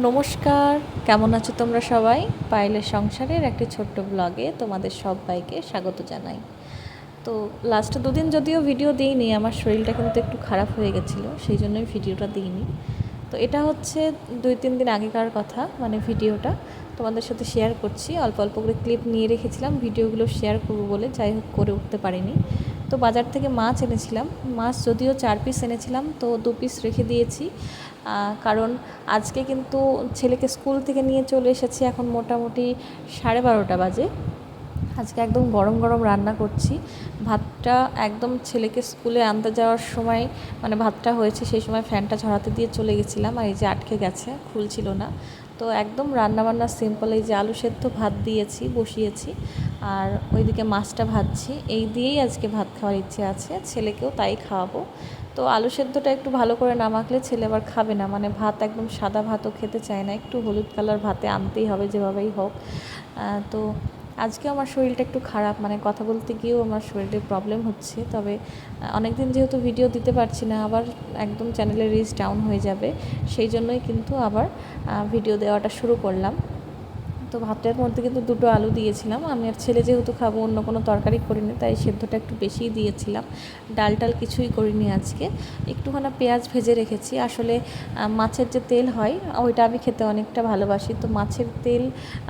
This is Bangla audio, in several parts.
নমস্কার, কেমন আছো তোমরা সবাই? পায়েলের সংসারের একটি ছোট্ট ব্লগে তোমাদের সবাইকে স্বাগত জানাই। তো লাস্ট দুদিন যদিও ভিডিও দিইনি, আমার শরীরটা কিন্তু একটু খারাপ হয়ে গেছিলো, সেই জন্যই ভিডিওটা দিইনি। তো এটা হচ্ছে 2-3 দিন আগেকার কথা, মানে ভিডিওটা তোমাদের সাথে শেয়ার করছি। অল্প অল্প করে ক্লিপ নিয়ে রেখেছিলাম ভিডিওগুলো শেয়ার করবো বলে, যাই হোক করে উঠতে পারিনি। তো বাজার থেকে মাছ এনেছিলাম, মাছ যদিও 4 পিস এনেছিলাম, তো 2 পিস রেখে দিয়েছি। কারণ আজকে কিন্তু ছেলেকে স্কুল থেকে নিয়ে চলে এসেছি, এখন মোটামুটি 12:30 বাজে। আজকে একদম গরম গরম রান্না করছি। ভাতটা একদম ছেলেকে স্কুলে আনতে যাওয়ার সময়, মানে ভাতটা হয়েছে সেই সময় ফ্যানটা ঝরাতে দিয়ে চলে গেছিলাম, আর এই যে আটকে গেছে, খুলছিল না। তো একদম রান্নাবান্না সিম্পল, এই যে আলু সেদ্ধ ভাত দিয়েছি, বসিয়েছি, আর ওইদিকে মাছটা ভাজছি। এই দিয়েই আজকে ভাত খাওয়ার ইচ্ছে আছে, ছেলেকেও তাই খাওয়াবো। তো আলু সেদ্ধটা একটু ভালো করে না মাখলে ছেলে আবার খাবে না, মানে ভাত একদম সাদা ভাতও খেতে চায় না, একটু হলুদ কালার ভাতে আনতেই হবে যেভাবেই হোক। তো আজকে আমার শরীরটা একটু খারাপ, মানে কথা বলতে গিয়েও আমার শরীরে প্রবলেম হচ্ছে। তবে অনেক দিন যেহেতু ভিডিও দিতে পারছি না, আবার একদম চ্যানেলের রিচ ডাউন হয়ে যাবে, সেই জন্যই কিন্তু আবার ভিডিও দেওয়াটা শুরু করলাম। তো ভাতের মধ্যে কিন্তু 2টো আলু দিয়েছিলাম, আমি আর ছেলে যেহেতু খাবো, অন্য কোনো তরকারি করিনি, তাই সেদ্ধটা একটু বেশিই দিয়েছিলাম। ডাল টাল কিছুই করিনি আজকে। একটুখানি পেঁয়াজ ভেজে রেখেছি, আসলে মাছের যে তেল হয় ওইটা আমি খেতে অনেকটা ভালোবাসি। তো মাছের তেল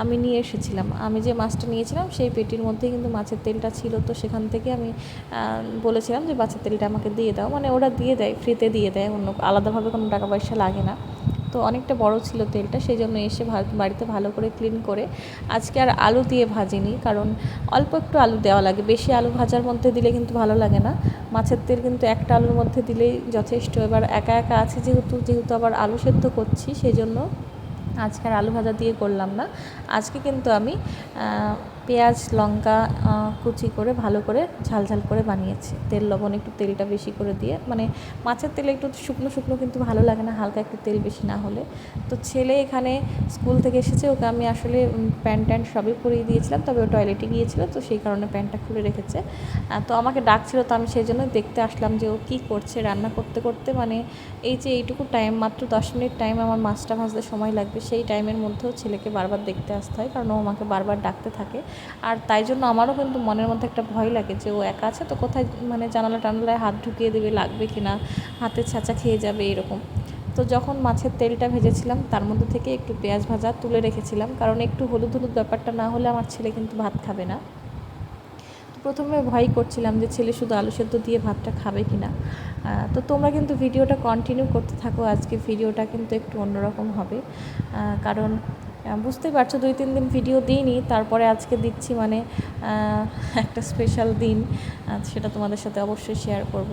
আমি নিয়ে এসেছিলাম, আমি যে মাছটা নিয়েছিলাম সেই পেটির মধ্যেই কিন্তু মাছের তেলটা ছিল। তো সেখান থেকে আমি বলেছিলাম যে মাছের তেলটা আমাকে দিয়ে দাও, মানে ওরা দিয়ে দেয়, ফ্রিতে দিয়ে দেয়, অন্য আলাদাভাবে কোনো টাকা পয়সা লাগে না। তো অনেকটা বড় ছিল তেলটা, সেই জন্য এসে বাড়িতে ভালো করে ক্লিন করে আজকে আর আলু দিয়ে ভাজিনি, কারণ অল্প একটু আলু দেওয়া লাগে, বেশি আলু ভাজার মধ্যে দিলে কিন্তু ভালো লাগে না। মাছের তেল কিন্তু একটা আলুর মধ্যে দিলেই যথেষ্ট। এবার একা একা আছে যেহেতু আবার আলু সেদ্ধ করছি, সেই জন্য আজকে আর আলু ভাজা দিয়ে করলাম না। আজকে কিন্তু আমি পেঁয়াজ লঙ্কা কুচি করে ভালো করে ঝাল করে বানিয়েছি, তেল লবণ একটু তেলটা বেশি করে দিয়ে, মানে মাছের তেলে একটু শুকনো শুকনো কিন্তু ভালো লাগে না, হালকা একটু তেল বেশি না হলে। তো ছেলে এখানে স্কুল থেকে এসেছে, ওকে আমি আসলে প্যান্ট ট্যান্ট সবই পরিয়ে দিয়েছিলাম, তবে ও টয়লেটে গিয়েছিলো, তো সেই কারণে প্যান্টটা খুলে রেখেছে। তো আমাকে ডাকছিল, তো আমি সেই জন্য দেখতে আসলাম যে ও কী করছে রান্না করতে করতে। মানে এই যে এইটুকু টাইম, মাত্র 10 মিনিট টাইম আমার মাছটা ভাজতে সময় লাগবে, সেই টাইমের মধ্যেও ছেলেকে বারবার দেখতে আসতে হয়, কারণ ও আমাকে বারবার ডাকতে থাকে। আর তাই জন্য আমারও কিন্তু মনের মধ্যে একটা ভয় লাগে যে ও একা আছে, তো কোথায় মানে জানালা টানালায় হাত ঢুকিয়ে দেবে, লাগবে কি না, হাতে ছ্যাঁচা খেয়ে যাবে এরকম। তো যখন মাছের তেলটা ভেজেছিলাম তার মধ্যে থেকে একটু পেঁয়াজ ভাজা তুলে রেখেছিলাম, কারণ একটু হলুদ হলুদ ব্যাপারটা না হলে আমার ছেলে কিন্তু ভাত খাবে না। প্রথমে ভয় করছিলাম যে ছেলে শুধু আলু সেদ্ধ দিয়ে ভাতটা খাবে কি না। তো তোমরা কিন্তু ভিডিওটা কন্টিনিউ করতে থাকো, আজকে ভিডিওটা কিন্তু একটু অন্যরকম হবে। কারণ বুঝতেই পারছো 2-3 দিন ভিডিও দিইনি, তারপরে আজকে দিচ্ছি, মানে একটা স্পেশাল দিন, সেটা তোমাদের সাথে অবশ্যই শেয়ার করব।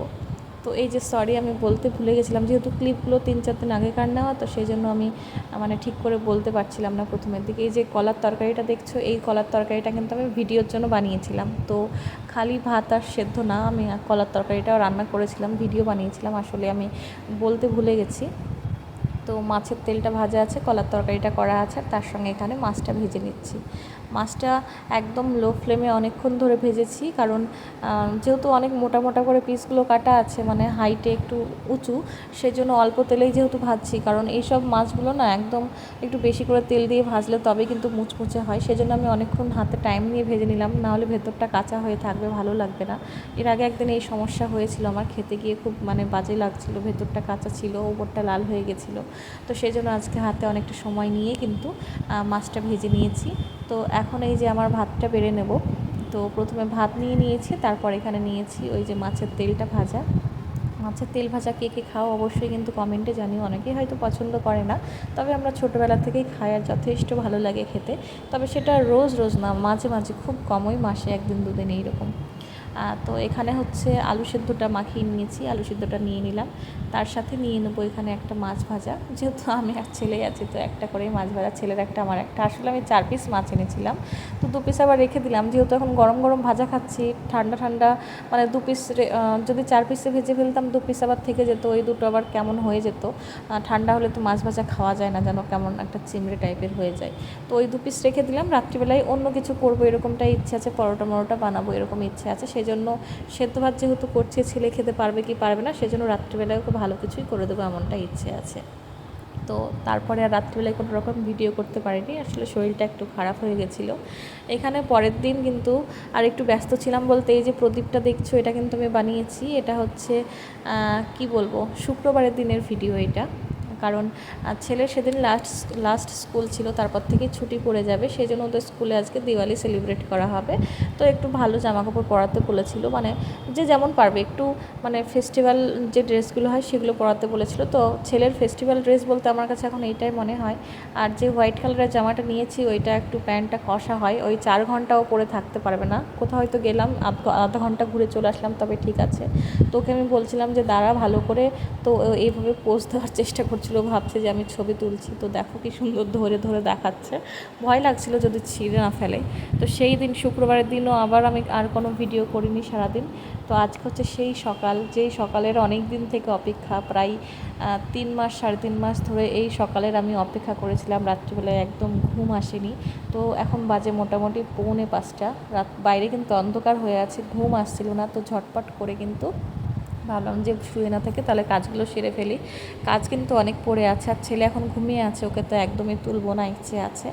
তো এই যে সরি, আমি বলতে ভুলে গেছিলাম, যেহেতু ক্লিপগুলো 3-4 দিন আগেকার নেওয়া, তো সেই জন্য আমি মানে ঠিক করে বলতে পারছিলাম না প্রথমের দিকে। এই যে কলার তরকারিটা দেখছো, এই কলার তরকারিটা কিন্তু আমি ভিডিওর জন্য বানিয়েছিলাম। তো খালি ভাত আর সেদ্ধ না, আমি কলার তরকারিটাও রান্না করেছিলাম, ভিডিও বানিয়েছিলাম, আসলে আমি বলতে ভুলে গেছি। তো মাছের তেলটা ভাজা আছে, কলার তরকারিটা করা আছে, আর তার সঙ্গে এখানে মাছটা ভেজে নিচ্ছি। মাছটা একদম লো ফ্লেমে অনেকক্ষণ ধরে ভেজেছি, কারণ যেহেতু অনেক মোটা মোটা করে পিসগুলো কাটা আছে, মানে হাইটে একটু উঁচু, সেজন্য অল্প তেলেই যেহেতু ভাজছি, কারণ এইসব মাছগুলো না একদম একটু বেশি করে তেল দিয়ে ভাজলে তবে কিন্তু মুচমুচে হয়, সেজন্য আমি অনেকক্ষণ হাতে টাইম নিয়ে ভেজে নিলাম, নাহলে ভেতরটা কাঁচা হয়ে থাকবে, ভালো লাগবে না। এর আগে একদিন এই সমস্যা হয়েছিল আমার, খেতে গিয়ে খুব মানে বাজে লাগছিল, ভেতরটা কাঁচা ছিল, ওপরটা লাল হয়ে গেছিলো। তো সেই জন্য আজকে হাতে অনেকটা সময় নিয়ে কিন্তু মাছটা ভেজে নিয়েছি। তো এখন এই যে আমার ভাতটা বেড়ে নেব। তো প্রথমে ভাত নিয়েছি, তারপর এখানে নিয়েছি ওই যে মাছের তেলটা ভাজা। মাছের তেল ভাজা কে কে খাও অবশ্যই কিন্তু কমেন্টে জানিও, অনেকেই হয়তো পছন্দ করে না, তবে আমরা ছোটোবেলা থেকেই খাই আর যথেষ্ট ভালো লাগে খেতে। তবে সেটা রোজ রোজ না, মাঝে মাঝে, খুব কমই, মাসে 1 দিন 2 দিন এইরকম। তো এখানে হচ্ছে আলু সেদ্ধটা মাখিয়ে নিয়েছি, আলু সেদ্ধটা নিয়ে নিলাম, তার সাথে নিয়ে নেবো এখানে একটা মাছ ভাজা, যেহেতু আমি আর ছেলেই আছি, তো একটা করেই মাছ ভাজা, ছেলের একটা আমার একটা। আসলে আমি 4 পিস মাছ এনেছিলাম, তো 2 পিস আবার রেখে দিলাম, যেহেতু এখন গরম গরম ভাজা খাচ্ছি, ঠান্ডা ঠান্ডা, মানে 2 পিস যদি 4 পিসে ভেজে ফেলতাম, 2 পিস আবার থেকে যেত, ওই দুটো আবার কেমন হয়ে যেত, ঠান্ডা হলে তো মাছ ভাজা খাওয়া যায় না, যেন কেমন একটা চিমড়ে টাইপের হয়ে যায়। তো ওই 2 পিস রেখে দিলাম, রাত্রিবেলায় অন্য কিছু করবো এরকমটাই ইচ্ছে আছে, পরোটা মরোটা বানাবো এরকম ইচ্ছে আছে, সেই জন্য সেদ্ধ ভাত যেহেতু করছে, ছেলে খেতে পারবে কি পারবে না, সেজন্য রাত্রিবেলায় ওকে ভালো কিছুই করে দেবো এমনটা ইচ্ছে আছে। তো তো তারপরে আর রাত্রিবেলায় কোনো রকম ভিডিও করতে পারিনি, আসলে শরীরটা একটু খারাপ হয়ে গেছিলো। এখানে পরের দিন কিন্তু আর একটু ব্যস্ত ছিলাম বলতে, এই যে প্রদীপটা দেখছো এটা কিন্তু আমি বানিয়েছি, এটা হচ্ছে কি বলবো, শুক্রবারের দিনের ভিডিও এটা। কারণ ছেলের সেদিন লাস্ট স্কুল ছিল, তারপর থেকে ছুটি পড়ে যাবে, সেই জন্য ওদের স্কুলে আজকে দিওয়ালি সেলিব্রেট করা হবে। তো একটু ভালো জামাকাপড় পরাতে বলেছিল, মানে যে যেমন পারবে একটু, মানে ফেস্টিভ্যাল যে ড্রেসগুলো হয় সেগুলো পরাতে বলেছিল। তো ছেলের ফেস্টিভ্যাল ড্রেস বলতে আমার কাছে এখন এইটাই মনে হয়। আর যে হোয়াইট কালারের জামাটা নিয়েছি ওইটা একটু প্যান্টটা কষা হয়, ওই 4 ঘন্টাও পরে থাকতে পারবে না, কোথাও হয়তো গেলাম আধা ঘন্টা ঘুরে চলে আসলাম তবে ঠিক আছে। তো ওকে আমি বলছিলাম যে দাঁড়া ভালো করে, তো এইভাবে পোজ দেওয়ার চেষ্টা করছিল, ভাবছে যে আমি ছবি তুলছি। তো দেখো কি সুন্দর ধরে ধরে দেখাচ্ছে, ভয় লাগছিল যদি ছিঁড়ে না ফেলে। তো সেই দিন শুক্রবারের দিনও আবার আমি আর কোনো ভিডিও করিনি সারাদিন। তো আজকে হচ্ছে সেই সকাল, যেই সকালের অনেক দিন থেকে অপেক্ষা, প্রায় 3 মাস 3.5 মাস ধরে এই সকালের আমি অপেক্ষা করেছিলাম। রাত্রিবেলায় একদম ঘুম আসেনি। তো এখন বাজে মোটামুটি 4:45, রাত বাইরে কিন্তু অন্ধকার হয়ে আছে, ঘুম আসছিল না। তো ঝটপট করে কিন্তু ভাবলাম যে শুয়ে না থেকে তাহলে কাজগুলো সেরে ফেলি। কাজ কিন্তু অনেক পড়ে আছে, আর ছেলে এখন ঘুমিয়ে আছে, ওকে তো একদমই তুলবো না, ইচ্ছে আছে।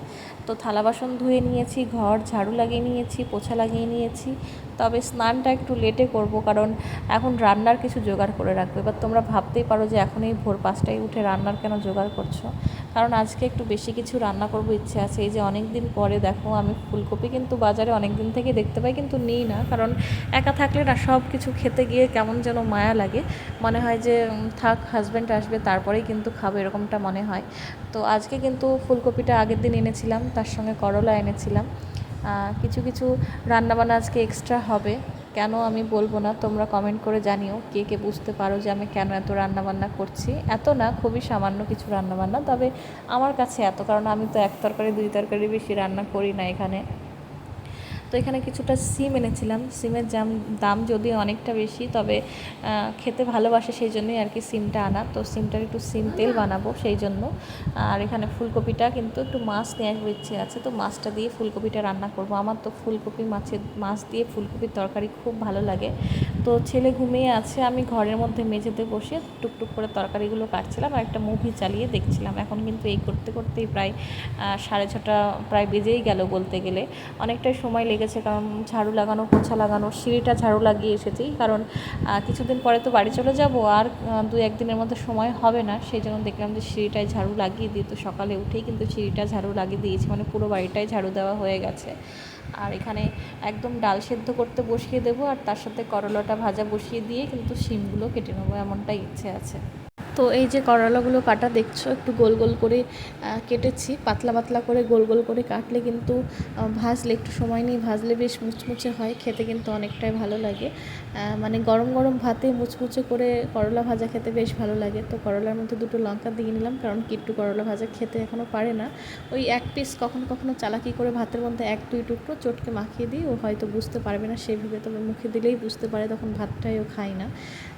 তো থালা বাসন ধুয়ে নিয়েছি, ঘর ঝাড়ু লাগিয়ে নিয়েছি, পোছা লাগিয়ে নিয়েছি। তবে স্নানটা একটু লেটে করব, কারণ এখন রান্নার কিছু জোগাড় করে রাখবো। এবার তোমরা ভাবতেই পারো যে এখন এই ভোর 5টায় উঠে রান্নার কেন জোগাড় করছো, কারণ আজকে একটু বেশি কিছু রান্না করব ইচ্ছে আছে। এই যে অনেক দিন পরে দেখো আমি ফুলকপি কিন্তু বাজারে অনেক দিন থেকে দেখতে পাই, কিন্তু নিই না, কারণ একা থাকলে না সব কিছু খেতে গিয়ে কেমন যেন মায়া লাগে, মনে হয় যে থাক হাজব্যান্ড আসবে তারপরেই কিন্তু খাবো, এরকমটা মনে হয়। তো আজকে কিন্তু ফুলকপিটা আগের দিন এনেছিলাম, তার সঙ্গে করলা এনেছিলাম। কিছু কিছু রান্নাবান্না আজকে এক্সট্রা হবে, কেন আমি বলবো না, তোমরা কমেন্ট করে জানিও কে কে বুঝতে পারো যে আমি কেন এত রান্নাবান্না করছি। এত না, খুবই সামান্য কিছু রান্নাবান্না, তবে আমার কাছে এত, কারণ আমি তো 1 তরকারি 2 তরকারি বেশি রান্না করি না এখানে। তো এখানে কিছুটা সিম এনেছিলাম, সিমের দাম যদিও অনেকটা বেশি, তবে খেতে ভালোবাসে সেই জন্যই আর কি সিমটা আনা। তো সিমটার একটু সিম তেল বানাবো সেই জন্য। আর এখানে ফুলকপিটা কিন্তু একটু মাছ নিয়ে আসবো ইচ্ছে আছে, তো মাছটা দিয়ে ফুলকপিটা রান্না করব। আমার তো ফুলকপি মাছ দিয়ে ফুলকপির তরকারি খুব ভালো লাগে। তো ছেলে ঘুমিয়ে আছে, আমি ঘরের মধ্যে মেঝেতে বসে টুকটুক করে তরকারিগুলো কাটছিলাম আর একটা মুভি চালিয়ে দেখছিলাম। এখন কিন্তু এই করতে করতেই প্রায় 6:30 প্রায় বেজেই গেল বলতে গেলে, অনেকটাই সময় লেগেছে, কারণ ঝাড়ু লাগানো, পোছা লাগানো, সিঁড়িটা ঝাড়ু লাগিয়ে এসেছি, কারণ কিছুদিন পরে তো বাড়ি চলে যাব, আর 2-1 দিনের মধ্যে সময় হবে না, সেই জন্য দেখলাম যে সিঁড়িটায় ঝাড়ু লাগিয়ে দিই। তো সকালে উঠেই কিন্তু সিঁড়িটা ঝাড়ু লাগিয়ে দিয়েছি, মানে পুরো বাড়িটাই ঝাড়ু দেওয়া হয়ে গেছে। আর এখানে একদম ডাল সেদ্ধ করতে বসিয়ে দেবো, আর তার সাথে করলাটা ভাজা বসিয়ে দিয়ে কিন্তু শিমগুলো কেটে নেবো, এমনটাই ইচ্ছে আছে। তো এই যে করলাগুলো কাটা দেখছো, একটু গোল গোল করে কেটেছি, পাতলা পাতলা করে গোল গোল করে কাটলে কিন্তু ভাজলে একটু সময় নিয়ে ভাজলে বেশ মুচমুচে হয়, খেতে কিন্তু অনেকটাই ভালো লাগে। মানে গরম গরম ভাতে মুচমুচে করে করলা ভাজা খেতে বেশ ভালো লাগে। তো করলার মধ্যে 2টো লঙ্কা দিয়ে নিলাম, কারণ কিট্টু করলা ভাজা খেতে এখনও পারে না। ওই 1 পিস কখনো কখনো চালাকি করে ভাতের মধ্যে 1-2 টুকরো চটকে মাখিয়ে দিই, ও হয়তো বুঝতে পারবে না সেভাবে, তবে মুখে দিলেই বুঝতে পারে, তখন ভাতটাই ও খায় না।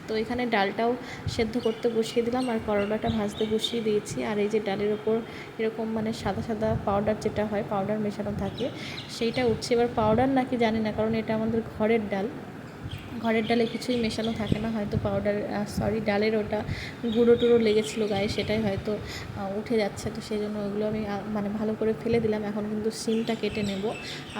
তো এখানে ডালটাও সেদ্ধ করতে বসিয়ে দিলাম, আর করলাটা ভাজতে বসিয়ে দিয়েছি। আর এই যে ডালের ওপর এরকম মানে সাদা সাদা পাউডার যেটা হয়, পাউডার মেশানো থাকে, সেইটা উঠছে। এবার পাউডার নাকি জানি না, কারণ এটা আমাদের ঘরের ডাল, ঘরের ডালে কিছুই মেশানো থাকে না, হয়তো পাউডার ডালের ওটা গুঁড়ো টুড়ো লেগেছিলো গায়ে, সেটাই হয়তো উঠে যাচ্ছে। তো সেই জন্য ওগুলো আমি মানে ভালো করে ফেলে দিলাম। এখন কিন্তু সিমটা কেটে নেব,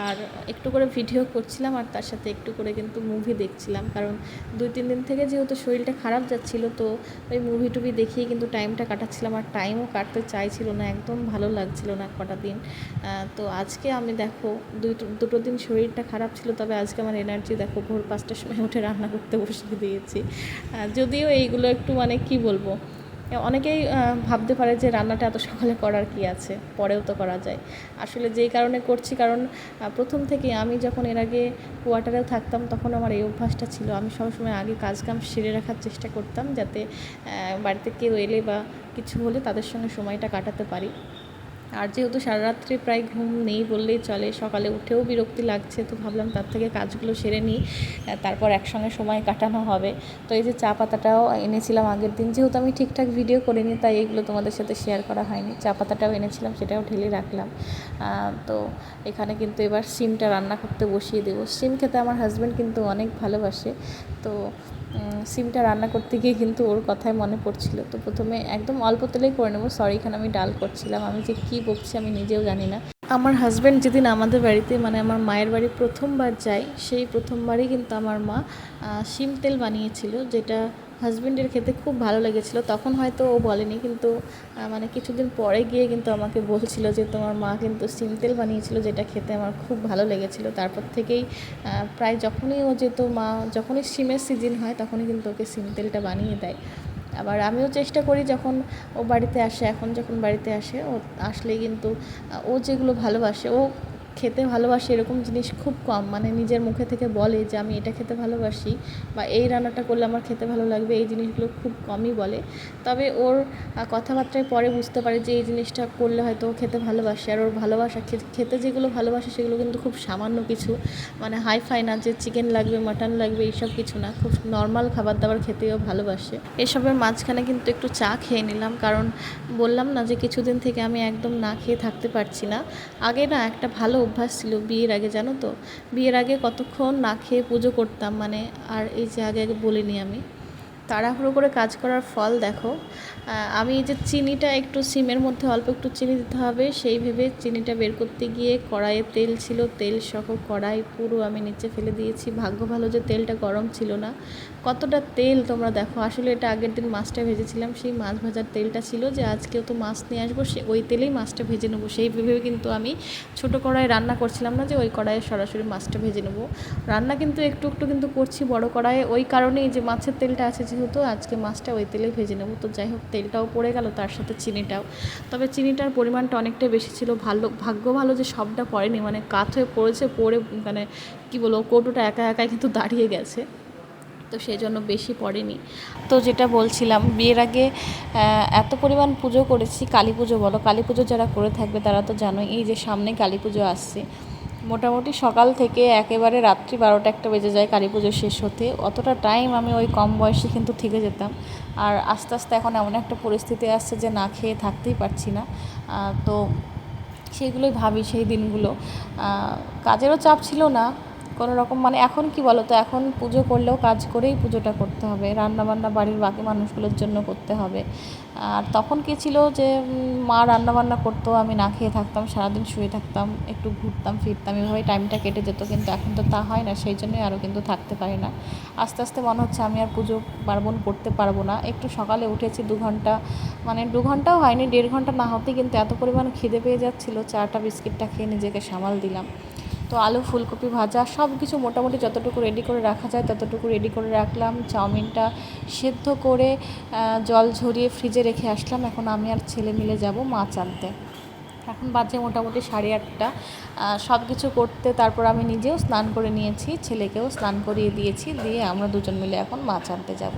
আর একটু করে ভিডিও করছিলাম, আর তার সাথে একটু করে কিন্তু মুভি দেখছিলাম, কারণ 2-3 দিন থেকে যেহেতু শরীরটা খারাপ যাচ্ছিলো, তো ওই মুভি টুভি দেখিয়ে কিন্তু টাইমটা কাটাচ্ছিলাম, আর টাইমও কাটতে চাইছিল না, একদম ভালো লাগছিল না কটা দিন। তো আজকে আমি দেখো 2 দিন শরীরটা খারাপ ছিল, তবে আজকে আমার এনার্জি দেখো, ভোর 5টার সময় উঠে রান্না করতে বসিয়ে দিয়েছি। যদিও এইগুলো একটু মানে কি বলবো, অনেকেই ভাবতে পারে যে রান্নাটা এত সকালে করার কি আছে, পরেও তো করা যায়। আসলে যেই কারণে করছি, কারণ প্রথম থেকে আমি যখন এর আগে কোয়ার্টারেও থাকতাম, তখন আমার এই অভ্যাসটা ছিল, আমি সবসময় আগে কাজকাম সেরে রাখার চেষ্টা করতাম, যাতে বাড়িতে কেউ এলে বা কিছু হলে তাদের সঙ্গে সময়টা কাটাতে পারি। আর যেহেতু সারা রাত্রি প্রায় ঘুম নেই বললেই চলে, সকালে উঠেও বিরক্তি লাগছে, তো ভাবলাম তার থেকে কাজগুলো সেরে নিই, তারপর একসঙ্গে সময় কাটানো হবে। তো এই যে চা পাতাটাও এনেছিলাম আগের দিন, যেহেতু আমি ঠিকঠাক ভিডিও করিনি তাই এগুলো তোমাদের সাথে শেয়ার করা হয়নি। চা পাতাটাও এনেছিলাম, সেটাও ঢেলে রাখলাম। তো এখানে কিন্তু এবার শিমটা রান্না করতে বসিয়ে দেবো। শিম খেতে আমার হাজব্যান্ড কিন্তু অনেক ভালোবাসে, তো সিমটা রান্না করতে গিয়ে কিন্তু ওর কথাই মনে পড়ছিল। তো প্রথমে একদম অল্প তেলেই করে নেবো। সরি, এখানে আমি ডাল করছিলাম, আমি যে কী বকছি আমি নিজেও জানি না। আমার হাজব্যান্ড যেদিন আমাদের বাড়িতে মানে আমার মায়ের বাড়ি প্রথমবার যায়, সেই প্রথমবারই কিন্তু আমার মা শিম তেল বানিয়েছিল, যেটা হাজব্যান্ডের খেতে খুব ভালো লেগেছিলো। তখন হয়তো ও বলেনি, কিন্তু মানে কিছুদিন পরে গিয়ে কিন্তু আমাকে বলছিল যে তোমার মা কিন্তু শিম তেল বানিয়েছিল, যেটা খেতে আমার খুব ভালো লেগেছিলো। তারপর থেকেই প্রায় যখনই ও যেত, মা যখনই শিমের সিজন হয় তখনই কিন্তু ওকে শিম তেলটা বানিয়ে দেয়। আবার আমিও চেষ্টা করি যখন ও বাড়িতে আসে, এখন যখন বাড়িতে আসে, ও আসলেই কিন্তু ও যেগুলো ভালোবাসে, ও খেতে ভালোবাসে এরকম জিনিস খুব কম, মানে নিজের মুখে থেকে বলে যে আমি এটা খেতে ভালোবাসি বা এই রান্নাটা করলে আমার খেতে ভালো লাগবে, এই জিনিসগুলো খুব কমই বলে। তবে ওর কথাবার্তায় পরে বুঝতে পারে যে এই জিনিসটা করলে হয়তো ও খেতে ভালোবাসে। আর ওর ভালোবাসা খেতে যেগুলো ভালোবাসে সেগুলো কিন্তু খুব সামান্য কিছু, মানে হাইফাই না যে চিকেন লাগবে মাটন লাগবে এইসব কিছু না, খুব নর্মাল খাবার দাবার খেতেও ভালোবাসে। এসবের মাঝখানে কিন্তু একটু চা খেয়ে নিলাম, কারণ বললাম না যে কিছুদিন থেকে আমি একদম না খেয়ে থাকতে পারছি না। আগে না একটা ভালো অভ্যাস ছিল বিয়ের আগে, জানো তো, বিয়ের আগে কতক্ষণ না খেয়ে পুজো করতাম, মানে আর এই যে আগে বলিনি আমি, তাড়াহুড়ো করে কাজ করার ফল দেখো। আমি যে চিনিটা একটু সিমের মধ্যে অল্প একটু চিনি দিতে হবে সেই ভেবে চিনিটা বের করতে গিয়ে কড়াইয়ে তেল ছিল, তেল সহ কড়াই পুরো আমি নিচে ফেলে দিয়েছি। ভাগ্য ভালো যে তেলটা গরম ছিল না। কতটা তেল তোমরা দেখো, আসলে এটা আগের দিন মাছটা ভেজেছিলাম, সেই মাছ ভাজার তেলটা ছিল, যে আজকেও তো মাছ নিয়ে আসবো, সে ওই তেলেই মাছটা ভেজে নেবো সেই ভেবে কিন্তু আমি ছোটো কড়াই রান্না করছিলাম না যে ওই কড়াইয়ে সরাসরি মাছটা ভেজে নেবো। রান্না কিন্তু একটু একটু কিন্তু করছি বড় কড়াইয়ে, ওই কারণেই যে মাছের তেলটা আছে যেহেতু, আজকে মাছটা ওই তেলেই ভেজে নেবো। তো যাই হোক, তেলটাও পড়ে গেল, তার সাথে চিনিটাও। তবে চিনিটার পরিমাণটা অনেকটাই বেশি ছিল, ভাগ্য ভালো যে সবটা পড়েনি, মানে কাত হয়ে পড়েছে, পড়ে মানে কী বলবো, কৌটোটা একা একাই কিন্তু দাঁড়িয়ে গেছে, তো সেই জন্য বেশি পড়েনি। তো যেটা বলছিলাম, বিয়ের আগে এত পরিমাণ পুজো করেছি, কালী পুজো বলো, কালী পুজো যারা করে থাকবে তারা তো জানোই, এই যে সামনে কালী পুজো আসছে, মোটামুটি সকাল থেকে একেবারে রাত্রি 12টা-1টা বেজে যায় কালী পুজো শেষ হতে। অতটা টাইম আমি ওই কম বয়সে কিন্তু থেকে যেতাম। আর আস্তে আস্তে এখন এমন একটা পরিস্থিতি আসছে যে না খেয়ে থাকতেই পারছি না। তো সেইগুলোই ভাবি, সেই দিনগুলো। কাজেরও চাপ ছিল না কোনো রকম, মানে এখন কি বলো তো, এখন পুজো করলেও কাজ করেই পুজোটা করতে হবে, রান্নাবান্না বাড়ির বাকি মানুষগুলোর জন্য করতে হবে। আর তখন কী ছিল যে মা রান্নাবান্না করতো, আমি না খেয়ে থাকতাম, সারাদিন শুয়ে থাকতাম, একটু ঘুরতাম ফিরতাম, এভাবেই টাইমটা কেটে যেত। কিন্তু এখন তো তা হয় না, সেই জন্যই আরও কিন্তু থাকতে পারি না। আস্তে আস্তে মনে হচ্ছে আমি আর পুজো পার্বণ করতে পারবো না। একটু সকালে উঠেছি 2 ঘন্টা, মানে 2 ঘন্টাও হয়নি, 1.5 ঘন্টা না হতেই কিন্তু এত পরিমাণ খিদে পেয়ে যাচ্ছিলো, চাটা বিস্কিটটা খেয়ে নিজেকে সামাল দিলাম। তো আলু ফুলকপি ভাজা সব কিছু মোটামুটি যতটুকু রেডি করে রাখা যায় ততটুকু রেডি করে রাখলাম। চাউমিনটা সেদ্ধ করে জল ঝরিয়ে ফ্রিজে রেখে আসলাম। এখন আমি আর ছেলে মিলে যাব মাছ আনতে। এখন বাজে মোটামুটি 8:30। সব কিছু করতে তারপর আমি নিজেও স্নান করে নিয়েছি, ছেলেকেও স্নান করিয়ে দিয়েছি, দিয়ে আমরা দুজন মিলে এখন মাছ আনতে যাব।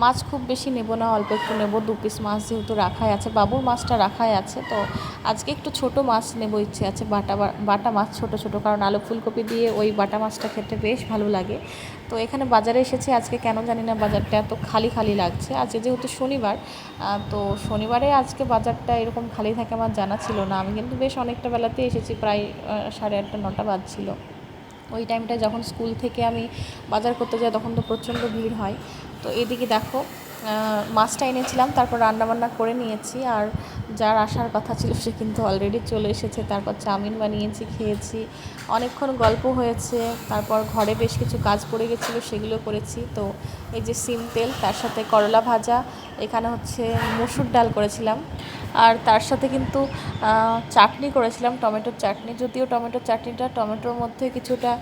মাছ খুব বেশি নেব না, অল্প একটু নেব, 2 পিস মাছ যেহেতু রাখাই আছে, বাবুর মাছটা রাখাই আছে, তো আজকে একটু ছোট মাছ নেব ইচ্ছে আছে, বাটা মাছ ছোট ছোট, কারণ আলু ফুলকপি দিয়ে ওই বাটা মাছটা খেতে বেশ ভালো লাগে। তো এখানে বাজারে এসেছি, আজকে কেন জানি না বাজারটা এত খালি খালি লাগছে। আজকে যেহেতু শনিবার, তো শনিবারে আজকে বাজারটা এরকম খালি থাকে আমার জানা ছিল না। আমি কিন্তু বেশ অনেকটা বেলাতেই এসেছি, প্রায় 8:30-9টা বাজছিল। ওই টাইমটায় যখন স্কুল থেকে আমি বাজার করতে যাই তখন তো প্রচণ্ড ভিড় হয়। তো এদিকে দেখো, মাছটা এনেছিলাম, তারপর রান্নাবান্না করে নিয়েছি। আর যার আসার কথা ছিল সে কিন্তু অলরেডি চলে এসেছে। তারপর চাউমিন বানিয়েছি, খেয়েছি, অনেকক্ষণ গল্প হয়েছে। তারপর ঘরে বেশ কিছু কাজ পড়ে গেছিলো, সেগুলো করেছি। তো এই যে সিম তেল, তার সাথে করলা ভাজা, এখানে হচ্ছে মসুর ডাল করেছিলাম, আর তার সাথে কিন্তু চাটনি করেছিলাম, টমেটোর চাটনি। যদিও টমেটোর চাটনিটা টমেটোর মধ্যে কিছুটা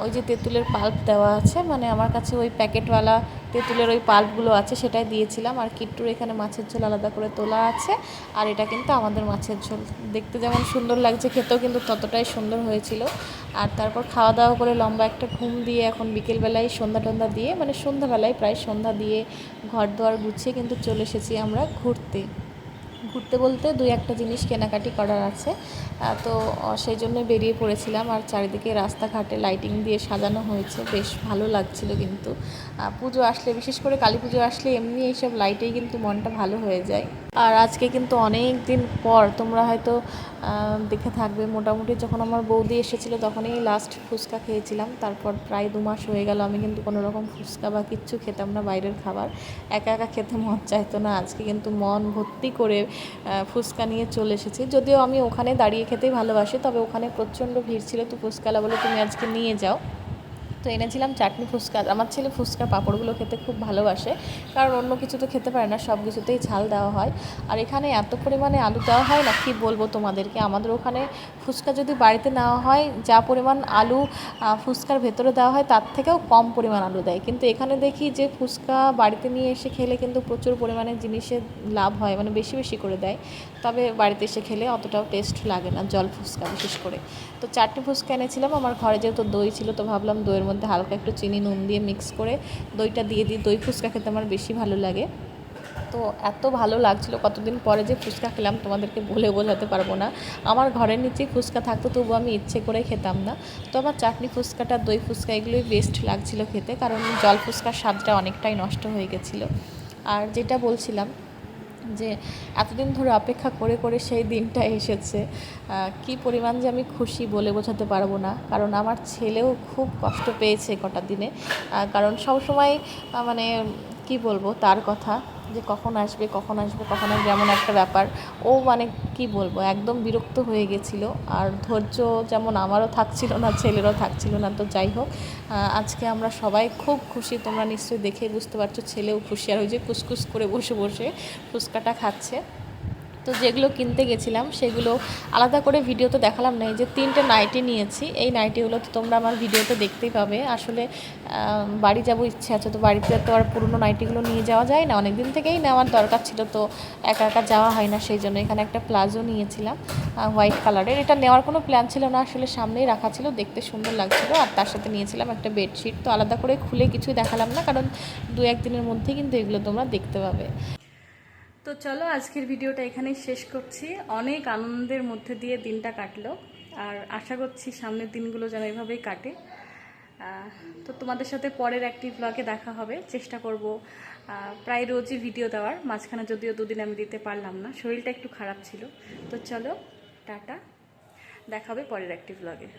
ওই যে তেঁতুলের পাল্প দেওয়া আছে, মানে আমার কাছে ওই প্যাকেটওয়ালা তেঁতুলের ওই পাল্পগুলো আছে, সেটাই দিয়েছিলাম। আর কিট্টুর এখানে মাছের ঝোল আলাদা করে তোলা আছে, আর এটা কিন্তু আমাদের মাছের ঝোল। দেখতে যেমন সুন্দর লাগছে, খেতেও কিন্তু ততটাই সুন্দর হয়েছিল। আর তারপর খাওয়া দাওয়া করে লম্বা একটা ঘুম দিয়ে এখন বিকেলবেলায় সন্ধ্যা টন্ধা দিয়ে, মানে সন্ধ্যাবেলায় প্রায় সন্ধ্যা দিয়ে ঘর দোয়ার গুছিয়ে কিন্তু চলে এসেছি আমরা ঘুরতে। ঘুরতে বলতে 2-1টা জিনিস কেনাকাটি করার আছে, তো সেই জন্য বেরিয়ে পড়েছিলাম। আর চারিদিকে রাস্তাঘাটে লাইটিং দিয়ে সাজানো হয়েছে, বেশ ভালো লাগছিল। কিন্তু পুজো আসলে, বিশেষ করে কালী পুজো আসলে এমনি এইসব লাইটেই কিন্তু মনটা ভালো হয়ে যায়। আর আজকে কিন্তু অনেক দিন পর, তোমরা হয়তো দেখে থাকবে, মোটামুটি যখন আমার বৌদি এসেছিলো তখনই লাস্ট ফুচকা খেয়েছিলাম। তারপর প্রায় 2 মাস হয়ে গেল আমি কিন্তু কোনো রকম ফুচকা বা কিচ্ছু খেতাম না, বাইরের খাবার একা একা খেতে মন চাইতো না। আজকে কিন্তু মন ভর্তি করে ফুচকা নিয়ে চলে এসেছি। যদিও আমি ওখানে দাঁড়িয়ে খেতেই ভালোবাসি, তবে ওখানে প্রচণ্ড ভিড় ছিল, তো ফুচকালা বলে তুমি আজকে নিয়ে যাও। তো এনেছিলাম চাটনি ফুচকা। আমার ছেলে ফুচকা পাঁপড়গুলো খেতে খুব ভালোবাসে, কারণ অন্য কিছু তো খেতে পারে না, সব কিছুতেই ঝাল দেওয়া হয়। আর এখানে এত পরিমাণে আলু দেওয়া হয় না, কি বলবো তোমাদেরকে। আমাদের ওখানে ফুচকা যদি বাড়িতে নেওয়া হয়, যা পরিমাণ আলু ফুচকার ভেতরে দেওয়া হয় তার থেকেও কম পরিমাণ আলু দেয়। কিন্তু এখানে দেখি যে ফুচকা বাড়িতে নিয়ে এসে খেলে কিন্তু প্রচুর পরিমাণে জিনিসের লাভ হয়, মানে বেশি বেশি করে দেয়। তবে বাড়িতে এসে খেলে অতটাও টেস্ট লাগে না, জল ফুচকা বিশেষ করে। তো চাটনি ফুচকা এনেছিলাম। আমার ঘরে যেহেতু দই ছিল, তো ভাবলাম দইয়ের মধ্যে হালকা একটু চিনি নুন দিয়ে মিক্স করে দইটা দিয়ে দিই। দই ফুচকা খেতে আমার বেশি ভালো লাগে। তো এত ভালো লাগছিলো, কতদিন পরে যে ফুচকা খেলাম তোমাদেরকে বলে বোঝাতে পারবো না। আমার ঘরের নিচেই ফুচকা থাকতো, তবু আমি ইচ্ছে করে খেতাম না। তো আমার চাটনি ফুচকাটা, দই ফুচকা এগুলোই বেস্ট লাগছিলো খেতে, কারণ জল ফুচকার স্বাদটা অনেকটাই নষ্ট হয়ে গেছিলো। আর যেটা বলছিলাম যে এতদিন ধরে অপেক্ষা করে করে সেই দিনটা এসেছে, কি পরিমাণ যে আমি খুশি বলে বোঝাতে পারবো না। কারণ আমার ছেলেও খুব কষ্ট পেয়েছে কটা দিনে, কারণ সবসময় মানে কি বলবো তার কথা, যে কখন আসবে কখন আসবে কখন আসবে, এমন একটা ব্যাপার। ও মানে কি বলবো, একদম বিরক্ত হয়ে গেছিলো। আর ধৈর্য যেমন আমারও থাকছিল না, ছেলেরও থাকছিল না। তো যাই হোক, আজকে আমরা সবাই খুব খুশি, তোমরা নিশ্চয়ই দেখে বুঝতে পারছো। ছেলেও খুশি, আর ওই যে কুসকুস করে বসে বসে ফুচকাটা খাচ্ছে। তো যেগুলো কিনতে গেছিলাম সেগুলো আলাদা করে ভিডিওতে দেখালাম না। এই যে 3টে নাইটি নিয়েছি, এই নাইটিগুলো তো তোমরা আমার ভিডিওতে দেখতেই পাবে। আসলে বাড়ি যাব ইচ্ছে আছে, তো বাড়িতে তো আর পুরনো নাইটিগুলো নিয়ে যাওয়া যায় না, অনেক দিন থেকেই নেওয়ার দরকার ছিল, তো একা একা যাওয়া হয় না। সেই জন্য এখানে একটা প্লাজো নিয়েছিলাম হোয়াইট কালারের। এটা নেওয়ার কোনো প্ল্যান ছিল না, আসলে সামনেই রাখা ছিল, দেখতে সুন্দর লাগছিলো। আর তার সাথে নিয়েছিলাম একটা বেডশিট। তো আলাদা করে খুলে কিছুই দেখালাম না, কারণ 2-1 দিনের মধ্যেই কিন্তু এগুলো তোমরা দেখতে পাবে। তো চলো, আজকের ভিডিওটা এখানেই শেষ করছি। অনেক আনন্দের মধ্যে দিয়ে দিনটা কাটলো, আর আশা করছি সামনের দিনগুলো যেন এভাবেই কাটে। তো তোমাদের সাথে পরের একটি ব্লগে দেখা হবে, চেষ্টা করব প্রায় রোজই ভিডিও দেওয়ার। মাঝখানে যদিও 2 দিন আমি দিতে পারলাম না, শরীরটা একটু খারাপ ছিল। তো চলো, টাটা, দেখা হবে পরের একটি ব্লগে।